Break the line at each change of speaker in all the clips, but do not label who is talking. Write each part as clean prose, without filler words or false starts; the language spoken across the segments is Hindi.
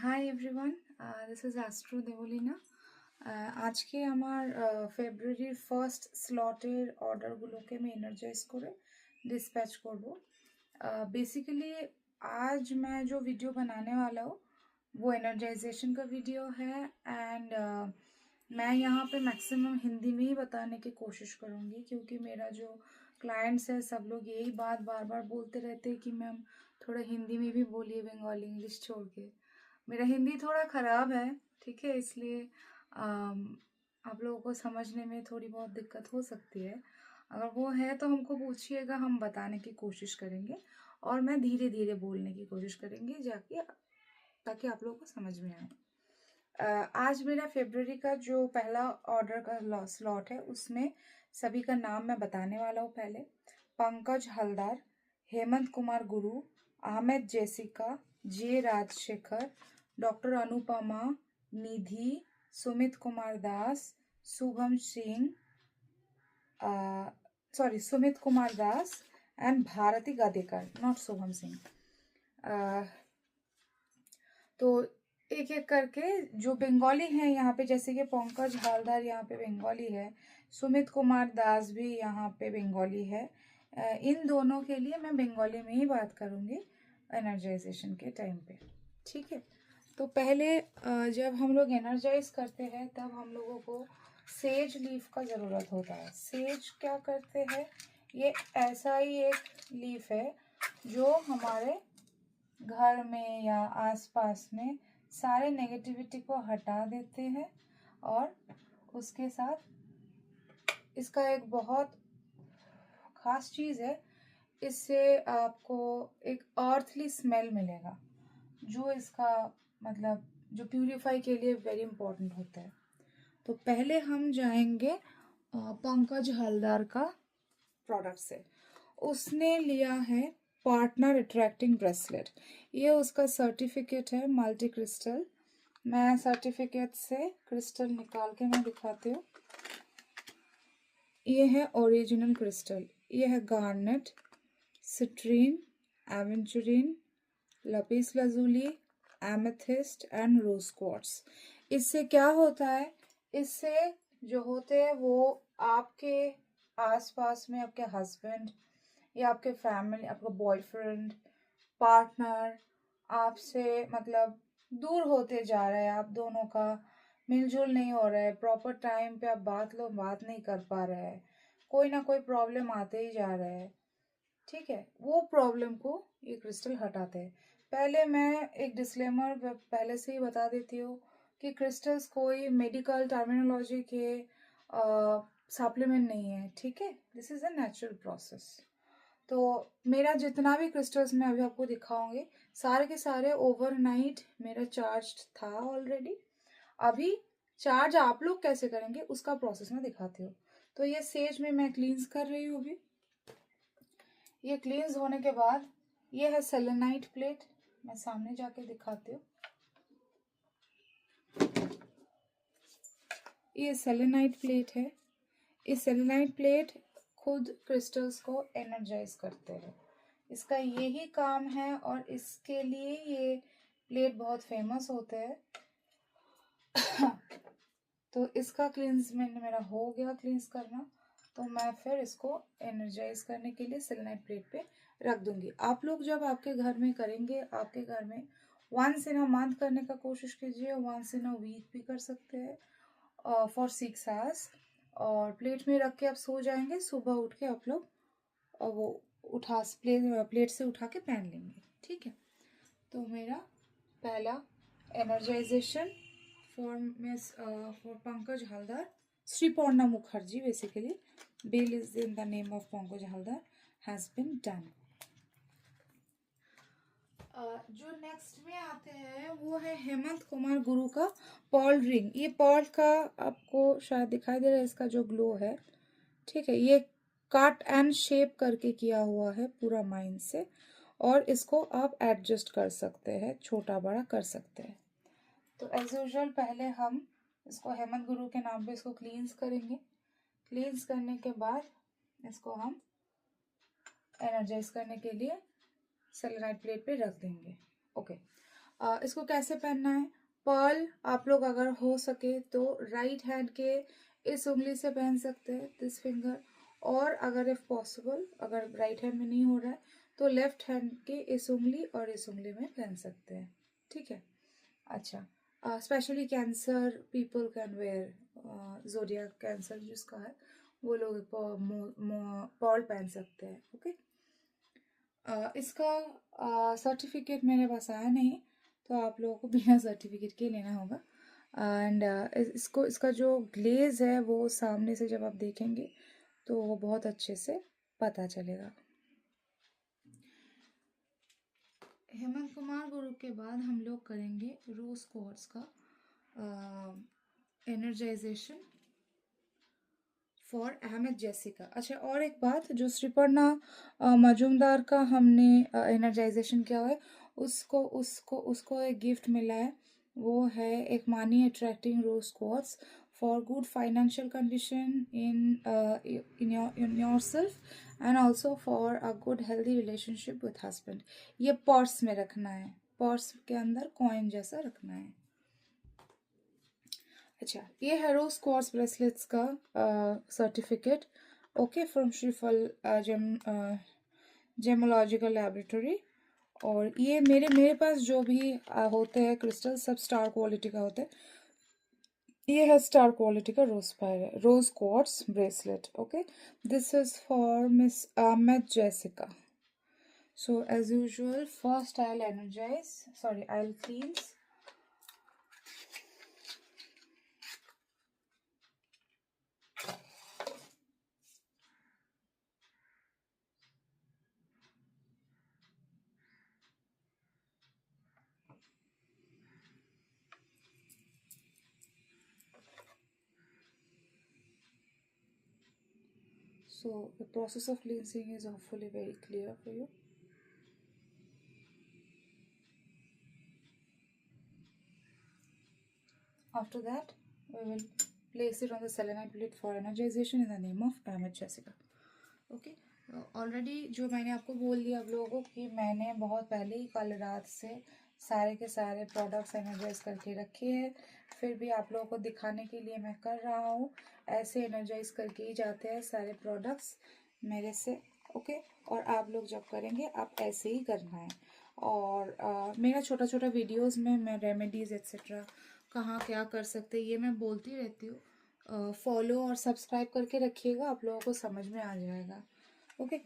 Hi everyone, this is astro Deblina. আজকে আমার ফেব্রুয়ারির ফার্স্ট স্লটের অর্ডারগুলোকে আমি এনার্জাইজ করে डिस्पैच করব। बेसिकली आज मैं जो वीडियो बनाने वाला हूँ वो एनर्जाइजेशन का वीडियो है एंड मैं यहाँ पे मैक्सिमम हिंदी में ही बताने की कोशिश करूँगी क्योंकि मेरा जो क्लाइंट्स है सब लोग यही बात बार बार बोलते रहते हैं कि मैम थोड़ा हिंदी में भी बोलिए, बंगाली इंग्लिश छोड़ के। मेरा हिंदी थोड़ा ख़राब है, ठीक है, इसलिए आप लोगों को समझने में थोड़ी बहुत दिक्कत हो सकती है। अगर वो है तो हमको पूछिएगा, हम बताने की कोशिश करेंगे और मैं धीरे धीरे बोलने की कोशिश करेंगे जाके ताकि आप लोगों को समझ में आए। आज मेरा फरवरी का जो पहला ऑर्डर का स्लॉट है उसमें सभी का नाम मैं बताने वाला हूँ। पहले Pankaj Haldar, Hemant Kumar Guru, Ahmed Jessica, J Rajashekhar, doctor Anupama, Nidhi, Sumit Kumar Das, Shubham Singh, Sumit Kumar Das and Bharti Gadekar, not Shubham Singh. तो एक एक करके जो बंगाली हैं यहाँ पे, जैसे कि पंकज हलदार यहाँ पे बंगाली है, सुमित कुमार दास भी यहाँ पे बंगाली है। इन दोनों के लिए मैं बंगाली में ही बात करूँगी एनर्जाइजेशन के टाइम पे, ठीक है। तो पहले जब हम लोग एनर्जाइज करते हैं तब हम लोगों को सेज लीफ का ज़रूरत होता है। सेज क्या करते हैं, ये ऐसा ही एक लीफ है जो हमारे घर में या आसपास में सारे नेगेटिविटी को हटा देते हैं और उसके साथ इसका एक बहुत ख़ास चीज़ है, इससे आपको एक अर्थली स्मेल मिलेगा जो इसका मतलब जो प्यूरिफाई के लिए वेरी इंपॉर्टेंट होता है। तो पहले हम जाएंगे पंकज हलदार का प्रोडक्ट से। उसने लिया है पार्टनर अट्रैक्टिंग ब्रेसलेट, ये उसका सर्टिफिकेट है मल्टी क्रिस्टल। मैं सर्टिफिकेट से क्रिस्टल निकाल के मैं दिखाती हूँ। ये है ओरिजिनल क्रिस्टल, ये है garnet, citrine, aventurine, lapis lazuli, amethyst and rose quartz. इससे क्या होता है, इससे जो होते हैं वो आपके आसपास में आपके हस्बैंड या आपके फैमिली, आपका बॉयफ्रेंड, पार्टनर आपसे मतलब दूर होते जा रहे हैं, आप दोनों का मिलजुल नहीं हो रहा है, प्रॉपर टाइम पे आप बात नहीं कर पा रहे हैं, कोई ना कोई प्रॉब्लम आते ही जा रहा है, ठीक है। वो प्रॉब्लम को ये क्रिस्टल हटाते हैं। पहले मैं एक डिस्क्लेमर पहले से ही बता देती हूँ कि क्रिस्टल्स कोई मेडिकल टर्मिनोलॉजी के सप्लीमेंट नहीं है, ठीक है। This is a natural process. तो मेरा जितना भी क्रिस्टल्स मैं अभी आपको दिखाऊंगी सारे के सारे ओवरनाइट मेरा चार्ज था ऑलरेडी। अभी चार्ज आप लोग कैसे करेंगे उसका प्रोसेस मैं दिखाती हूँ। तो ये सेज में मैं क्लींस कर रही हूँ अभी। ये क्लींस होने के बाद ये है सेलेनाइट प्लेट, मैं सामने जाके दिखाती हूँ। ये सेलेनाइट प्लेट है। इस सेलेनाइट प्लेट खुद क्रिस्टल्स को एनर्जाइज करते हैं, इसका यही काम है और इसके लिए ये प्लेट बहुत फेमस होते हैं। तो इसका क्लींसमेंट मेरा हो गया, क्लींस करना, तो मैं फिर इसको एनर्जाइज करने के लिए सेलेनाइट प्लेट पे रख दूंगी। आप लोग जब आपके घर में करेंगे, आपके घर में वंस इन अ मंथ करने का कोशिश कीजिए, वंस इन अ वीक भी कर सकते हैं फॉर 6 आवर्स। और प्लेट में रख के आप सो जाएंगे, सुबह उठ के आप लोग और वो प्लेट से उठा के पहन लेंगे, ठीक है। तो मेरा पहला एनर्जाइजेशन for Pankaj Haldar, Sriporna Mukherjee basically, Bill is in the name of Pankaj Haldar, has been done. जो नेक्स्ट में आते हैं वो है हेमंत कुमार गुरु का पर्ल रिंग। ये पर्ल का आपको शायद दिखाई दे रहा है, इसका जो ग्लो है, ठीक है। ये कट एंड शेप करके किया हुआ है पूरा माइंड से, और इसको आप एडजस्ट कर सकते हैं, छोटा बड़ा कर सकते हैं। तो एज यूजुअल पहले हम इसको हेमंत गुरु के नाम पे इसको क्लींस करेंगे। क्लींस करने के बाद इसको हम एनर्जाइज करने के लिए सेलेनाइट प्लेट पे रख देंगे, ओके। इसको कैसे पहनना है? पर्ल आप लोग अगर हो सके तो राइट हैंड के इस उंगली से पहन सकते हैं, दिस फिंगर, और अगर इफ पॉसिबल अगर राइट हैंड में नहीं हो रहा है तो लेफ्ट हैंड के इस उंगली और इस उंगली में पहन सकते हैं, ठीक है। अच्छा, specially cancer people can wear, zodiac cancer जिसका है वो लोग पर्ल पहन सकते हैं, ओके। इसका सर्टिफिकेट मेरे पास आया नहीं, तो आप लोगों को बिना सर्टिफिकेट के लेना होगा। एंड इसको इसका जो ग्लेज है वो सामने से जब आप देखेंगे तो वो बहुत अच्छे से पता चलेगा। हेमंत कुमार गुरु के बाद हम लोग करेंगे रोज क्वार्ट्ज का एनर्जाइजेशन फॉर अहमद जैसिका। अच्छा, और एक बात, जो श्रीपर्णा मजूमदार का हमने एनर्जाइजेशन किया है, उसको उसको उसको एक गिफ्ट मिला है, वो है एक money attracting rose quartz for good financial condition in yourself and also for a good healthy relationship with husband. ये पर्स में रखना है, पर्स के अंदर कॉइन जैसा रखना है। अच्छा, ये है रोज क्वार्ट्ज ब्रेसलेट्स का सर्टिफिकेट, ओके, फ्रॉम श्रीफल जेमोलॉजिकल लैबोरेटरी। और ये मेरे पास जो भी होते हैं क्रिस्टल सब स्टार क्वालिटी का होता है। ये है स्टार क्वालिटी का rose quartz bracelet, okay. This is for miss Ahmed Jessica. So as usual first I'll cleanse. So the process of cleansing is hopefully very clear for you. After that, we will place it on the selenite plate for energization in the name of Ahmed Jessica. Okay, already जो मैंने आपको बोल दिया आप लोगों को कि मैंने बहुत पहले ही कल रात से सारे के सारे प्रोडक्ट्स एनर्जाइज करके रखे हैं, फिर भी आप लोगों को दिखाने के लिए मैं कर रहा हूँ। ऐसे एनर्जाइज करके ही जाते हैं सारे प्रोडक्ट्स मेरे से, ओके। और आप लोग जब करेंगे आप ऐसे ही करना है। और मेरा छोटा छोटा वीडियोस में मैं रेमेडीज़ एक्सेट्रा कहाँ क्या कर सकते ये मैं बोलती रहती हूँ। फॉलो और सब्सक्राइब करके रखिएगा, आप लोगों को समझ में आ जाएगा, ओके।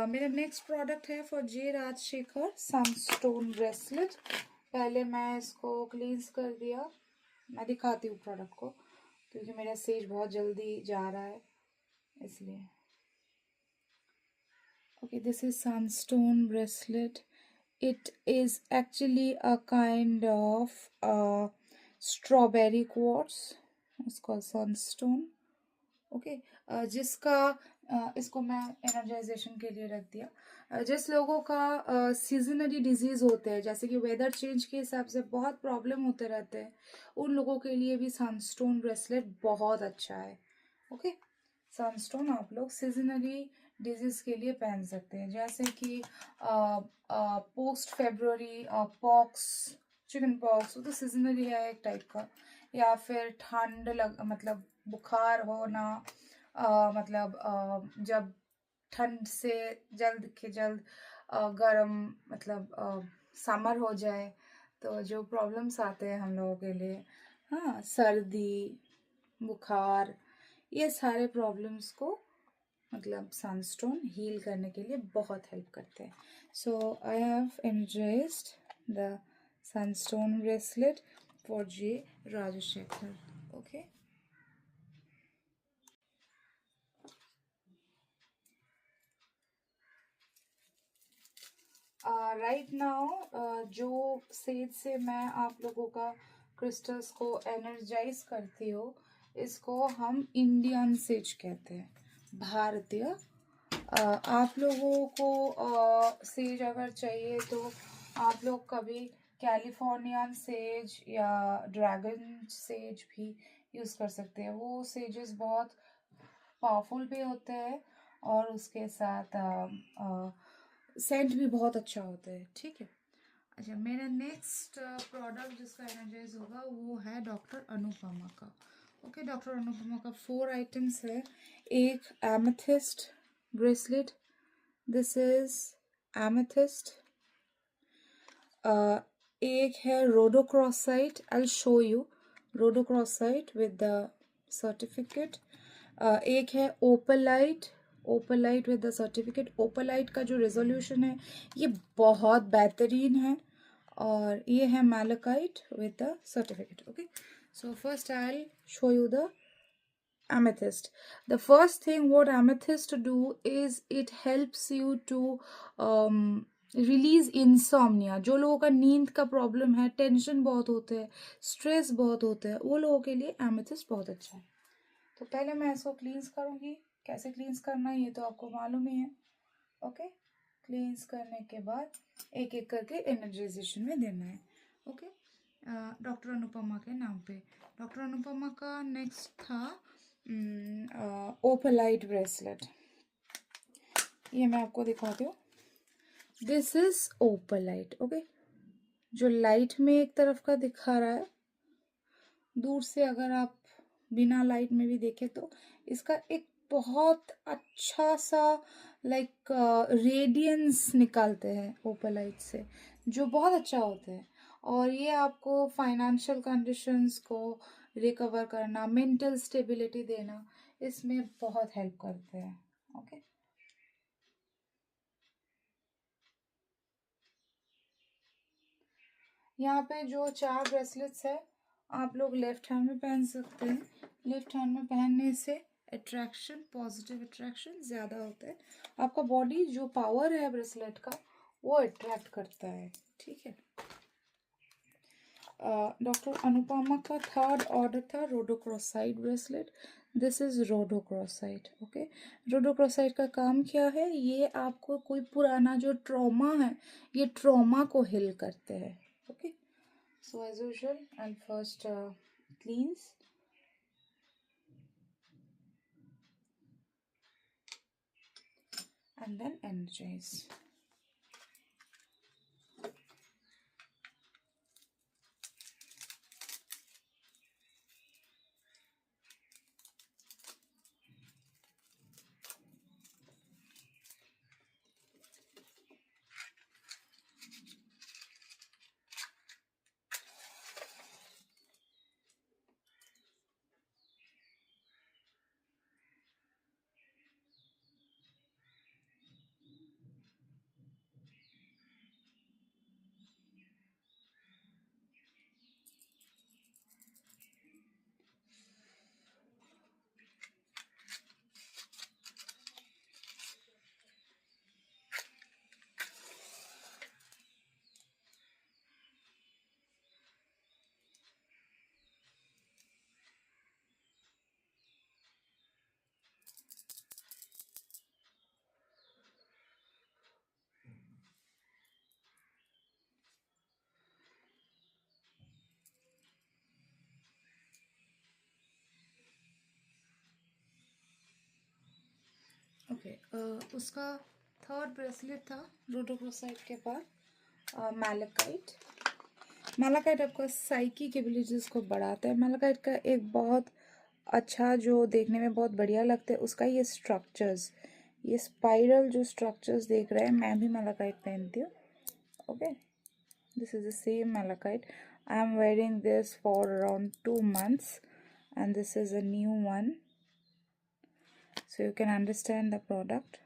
मेरा नेक्स्ट प्रोडक्ट है for J Rajashekhar sunstone bracelet. पहले मैं इसको क्लींस कर दिया, मैं दिखाती हूँ प्रोडक्ट को क्योंकि मेरा सेज बहुत जल्दी जा रहा है इसलिए। Okay, this is Sunstone bracelet. It is actually a kind of strawberry quartz. It's called sunstone. Okay, जिसका इसको मैं एनर्जाइजेशन के लिए रख दिया। जिस लोगों का सीजनली डिजीज होते हैं, जैसे कि वेदर चेंज के हिसाब से बहुत प्रॉब्लम होते रहते हैं, उन लोगों के लिए भी सनस्टोन ब्रेसलेट बहुत अच्छा है, ओके। सनस्टोन आप लोग सीजनली डिजीज के लिए पहन सकते हैं, जैसे कि post February pox, chicken pox, वो तो सीजनली है एक टाइप का, या फिर ठंड मतलब बुखार होना, जब ठंड से जल्द के जल्द गर्म मतलब समर हो जाए तो जो प्रॉब्लम्स आते हैं हम लोगों के लिए, हाँ, सर्दी बुखार, ये सारे प्रॉब्लम्स को मतलब सनस्टोन हील करने के लिए बहुत हेल्प करते हैं। So I have energized the sunstone bracelet for J Rajshekhar, okay. Right now जो सेज से मैं आप लोगों का क्रिस्टल्स को एनर्जाइज करती हूँ, इसको हम इंडियन सेज कहते हैं, भारतीय। आप लोगों को सेज अगर चाहिए तो आप लोग कभी कैलिफोर्नियन सेज या ड्रैगन सेज भी यूज़ कर सकते हैं। वो सेजेस बहुत पावरफुल भी होते हैं और उसके साथ सेंट भी बहुत अच्छा होता है, ठीक है। अच्छा, मेरा नेक्स्ट प्रोडक्ट जिसका एनर्जाइज होगा वो है डॉक्टर अनुपमा का। ओके, डॉक्टर अनुपमा का 4 आइटम्स है। एक amethyst bracelet, this is amethyst. एक है rhodochrosite, I show you rhodochrosite with the certificate. एक है opalite, opalite with the certificate. Opalite का जो रेजोल्यूशन है ये बहुत बेहतरीन है। और ये है malachite with the certificate. Okay, so first I will show you the amethyst. The first thing what amethyst do is it helps you to release insomnia. जो लोगों का नींद का प्रॉब्लम है, टेंशन बहुत होते हैं, स्ट्रेस बहुत होते हैं, वो लोगों के लिए एमेथिस्ट बहुत अच्छा है। तो पहले मैं इसको क्लींस करूँगी। कैसे क्लींस करना है ये तो आपको मालूम ही है। ओके, क्लींस करने के बाद एक एक करके एनर्जाइजेशन में देना है। ओके, डॉक्टर अनुपमा के नाम पे। डॉक्टर अनुपमा का नेक्स्ट था ओपलाइट ब्रेसलेट। ये मैं आपको दिखाती हूँ। This is opalite. ओके, जो लाइट में एक तरफ का दिखा रहा है, दूर से अगर आप बिना लाइट में भी देखें तो इसका एक बहुत अच्छा सा लाइक रेडियंस निकालते हैं ओपलाइट से, जो बहुत अच्छा होता है। और ये आपको फाइनेंशियल कंडीशंस को रिकवर करना, मेंटल स्टेबिलिटी देना, इसमें बहुत हेल्प करते हैं। ओके, यहाँ पे जो 4 ब्रेसलेट्स है आप लोग लेफ्ट हैंड में पहन सकते हैं। लेफ्ट हैंड में पहनने से अट्रैक्शन, पॉजिटिव अट्रैक्शन ज़्यादा होता है। आपका बॉडी जो पावर है ब्रेसलेट का वो अट्रैक्ट करता है। ठीक है, डॉक्टर अनुपमा का थर्ड ऑर्डर था rhodochrosite bracelet. This is rhodochrosite. Okay, rhodochrosite का काम क्या है? ये आपको कोई पुराना जो ट्रॉमा है, ये ट्रॉमा को हिल करते हैं। Okay, so as usual I'll first cleanse and then energize. Okay, उसका थर्ड ब्रेसलेट था रोडोक्रोसाइड के बाद मैलाकाइट। मैलाकाइट आपका साइकिक एबिलिटीज को बढ़ाता है। मैलाकाइट का एक बहुत अच्छा जो देखने में बहुत बढ़िया लगता है उसका ये स्ट्रक्चर्स, ये स्पाइरल जो स्ट्रक्चर्स देख रहे हैं, मैं भी मैलाकाइट पहनती हूँ। Okay, this is the same malachite. I am wearing this for around 2 months and this is a new one, so you can understand the product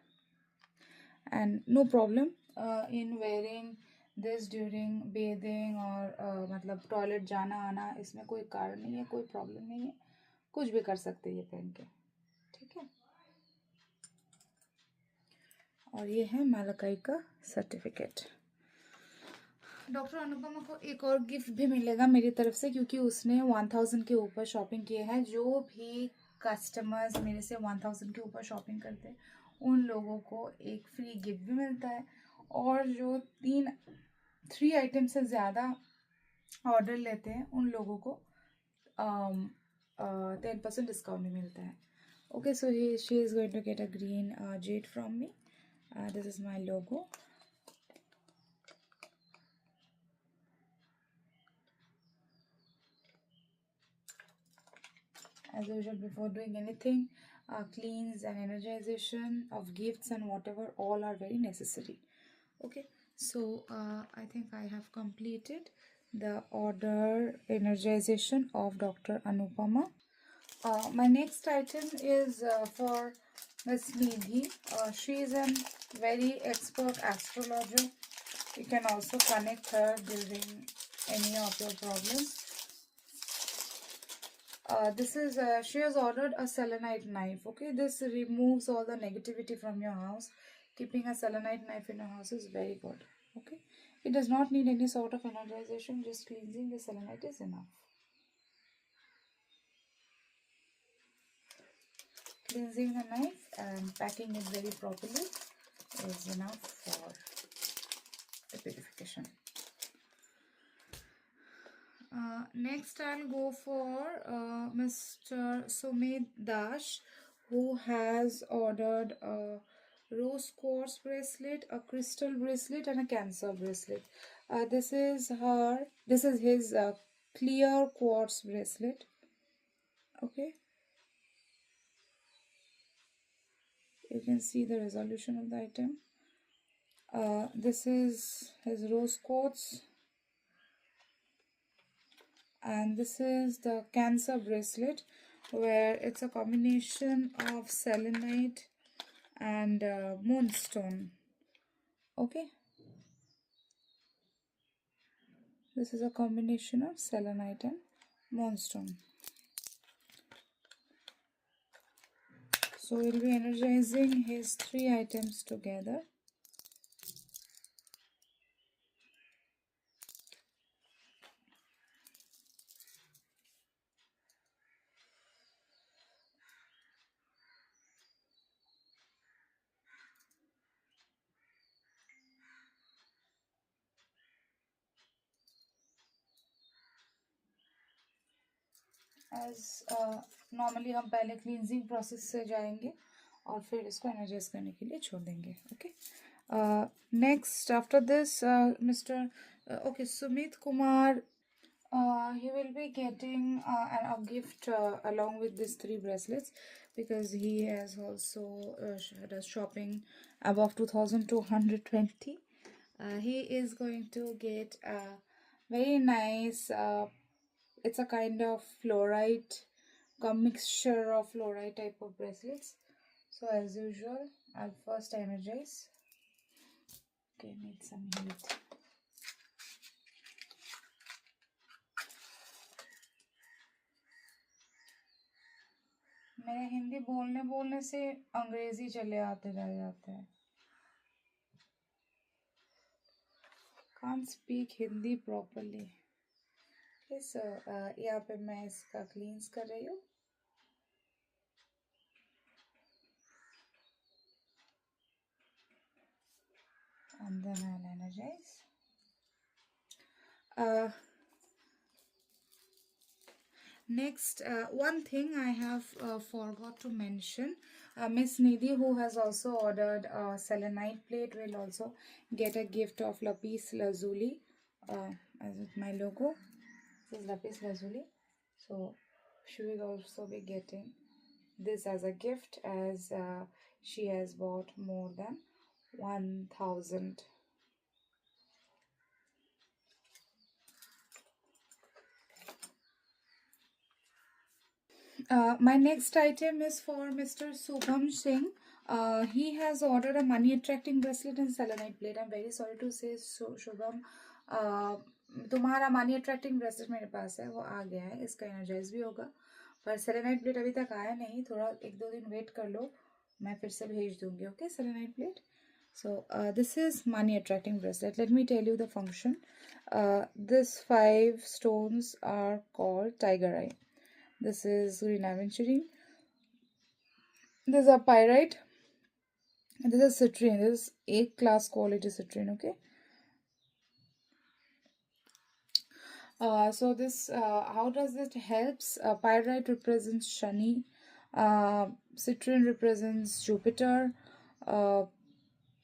and no problem in wearing this during bathing और मतलब टॉयलेट जाना आना, इसमें कोई कारण नहीं है, कोई प्रॉब्लम नहीं है, कुछ भी कर सकते हैं ये पहन के। ठीक है, और ये है मैलाकाइट का सर्टिफिकेट। डॉक्टर अनुपमा को एक और गिफ्ट भी मिलेगा मेरी तरफ से, क्योंकि उसने 1000 के ऊपर शॉपिंग किए हैं। जो भी कस्टमर्स मेरे से 1000 के ऊपर शॉपिंग करते हैं उन लोगों को एक फ्री गिफ्ट भी मिलता है। और जो 3 आइटम से ज़्यादा ऑर्डर लेते हैं उन लोगों को 10% डिस्काउंट भी मिलता है। Okay, so she is going to get a green jade from me. This is my logo. as usual, before doing anything, cleans and energization of gifts and whatever, all are very necessary. Okay, so I think I have completed the order energization of Dr. Anupama. My next item is for Miss Nidhi. She is a very expert astrologer. You can also connect her during any of your problems. This is she has ordered a selenite knife. Okay, this removes all the negativity from your house. Keeping a selenite knife in your house is very good. Okay, it does not need any sort of energization. Just cleansing the selenite is enough. Cleansing the knife and packing it very properly is enough for the purification. Next, I'll go for Mr. Sumit Dash, who has ordered a rose quartz bracelet, a crystal bracelet, and a cancer bracelet. This is his clear quartz bracelet. Okay, you can see the resolution of the item. This is his rose quartz, and this is the cancer bracelet, where it's a combination of selenite and moonstone. Okay, this is a combination of selenite and moonstone. So we'll be energizing his 3 items together. As normally हम पहले क्लींजिंग प्रोसेस से जाएंगे और फिर इसको एनर्जाइज करने के लिए छोड़ देंगे. Okay, next after this mister Sumit Kumar, he will be getting a gift along with these 3 bracelets, because he has also does shopping above 2220. He is going to get a very nice it's a kind of fluorite, a mixture of fluorite type of bracelets. So as usual, I'll first energize. Okay, need some heat. मेरे हिंदी बोलने से अंग्रेजी चले आते रह जाते हैं. Can't speak Hindi properly. Okay, so यहाँ पे मैं इसका क्लींस कर रही हूँ. And then I'll energize. Next, one thing I have forgot to mention, Miss Nidhi, who has also ordered a selenite plate, will also get a gift of lapis lazuli, as with my logo. This is lapis lazuli. So she will also be getting this as a gift, as she has bought more than 1000. My next item is for Mr. Subham Singh. He has ordered a money attracting bracelet and selenite plate. I'm very sorry to say, so Shubham, तुम्हारा मनी अट्रैक्टिंग ब्रेसलेट मेरे पास है, वो आ गया है. इसका एनर्जाइज भी होगा, पर सेलेनाइट प्लेट अभी तक आया नहीं. थोड़ा 1-2 दिन वेट कर लो, मैं फिर से भेज दूंगी. Okay, selenite plate. So this is money attracting bracelet. Let me tell you the function. These 5 stones are called tiger eye. This is green aventurine. This is a pyrite. And this is citrine. This is A-class quality citrine. Okay. So this, how does it helps? Pyrite represents Shani. Citrine represents Jupiter.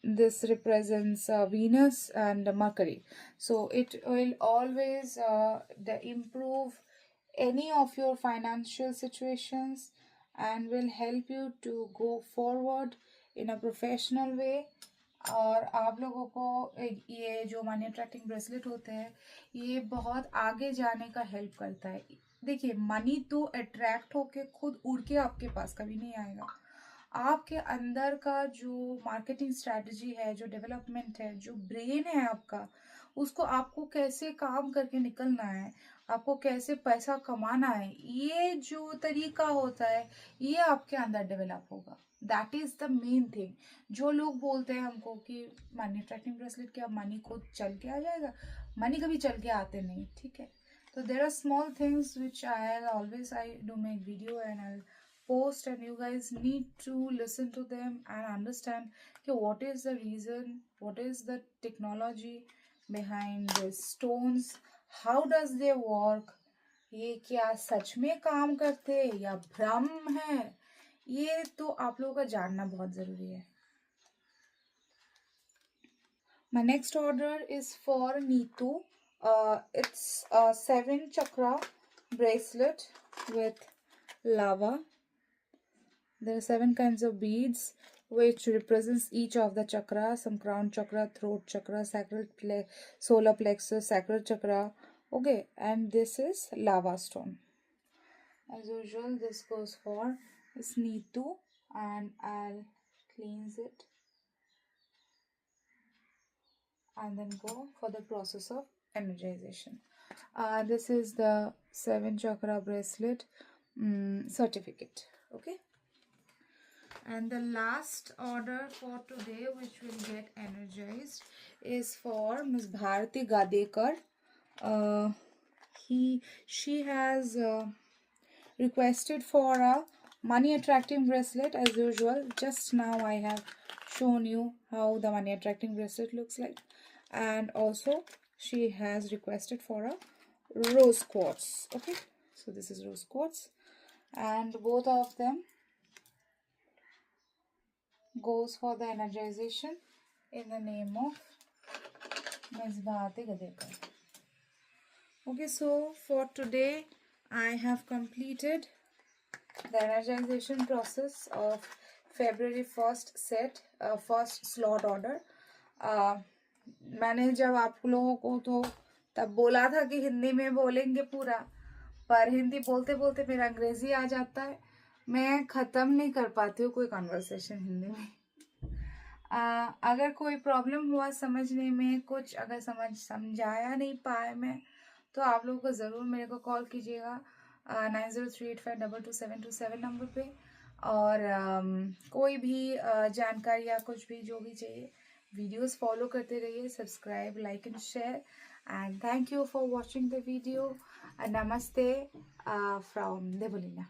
This represents Venus and Mercury. So it will always improve any of your financial situations and will help you to go forward in a professional way. और आप लोगों को ये जो मनी अट्रैक्टिंग ब्रेसलेट होते हैं ये बहुत आगे जाने का हेल्प करता है. देखिए, मनी तो अट्रैक्ट होके खुद उड़ के आपके पास कभी नहीं आएगा. आपके अंदर का जो मार्केटिंग स्ट्रैटेजी है, जो डेवलपमेंट है, जो ब्रेन है आपका, उसको आपको कैसे काम करके निकलना है, आपको कैसे पैसा कमाना है, ये जो तरीका होता है ये आपके अंदर डेवलप होगा. That is the main thing. जो लोग बोलते हैं हमको कि मनी अट्रैक्टिंग ब्रेसलेट क्या मनी खुद चल के आ जाएगा, मनी कभी चल के आते नहीं. ठीक है, तो there are small things which I do make video and I post, and you guys need to listen to them and understand okay, what is the reason, what is the technology behind the stones, how does they work, ये क्या सच में काम करते हैं या भ्रम है, ये तो आप लोगों का जानना बहुत ज़रूरी है. My next order is for Neetu. It's a 7 chakra bracelet with lava. There are 7 kinds of beads which represents each of the chakra. Some crown chakra, throat chakra, solar plexus, sacral chakra. Okay, and this is lava stone. As usual, this goes for this Neetu, and I'll cleanse it and then go for the process of energization. This is the 7 chakra bracelet certificate. Okay. And the last order for today which will get energized is for Ms. Bharati Gadekar. She has requested for a money attracting bracelet. As usual, just now I have shown you how the money attracting bracelet looks like, and also she has requested for a rose quartz. Okay, so this is rose quartz, and both of them goes for the energization in the name of Ms. Bharati Gadekar. Okay, so for today I have completed the energization process of February 1st set, first slot order. मैंने जब आप लोगों को तो तब बोला था कि हिंदी में बोलेंगे पूरा, पर हिंदी बोलते बोलते मेरा अंग्रेजी आ जाता है, मैं ख़त्म नहीं कर पाती हूँ कोई कन्वर्सेशन हिंदी में. अगर कोई प्रॉब्लम हुआ समझने में, कुछ अगर समझाया नहीं पाए मैं, तो आप लोगों को ज़रूर मेरे को कॉल कीजिएगा 9038522727 नंबर पे. और कोई भी जानकारी या कुछ भी जो भी चाहिए, वीडियोस फॉलो करते रहिए, subscribe, like and share. And thank you for watching the video. नमस्ते फ्रॉम देवलीना.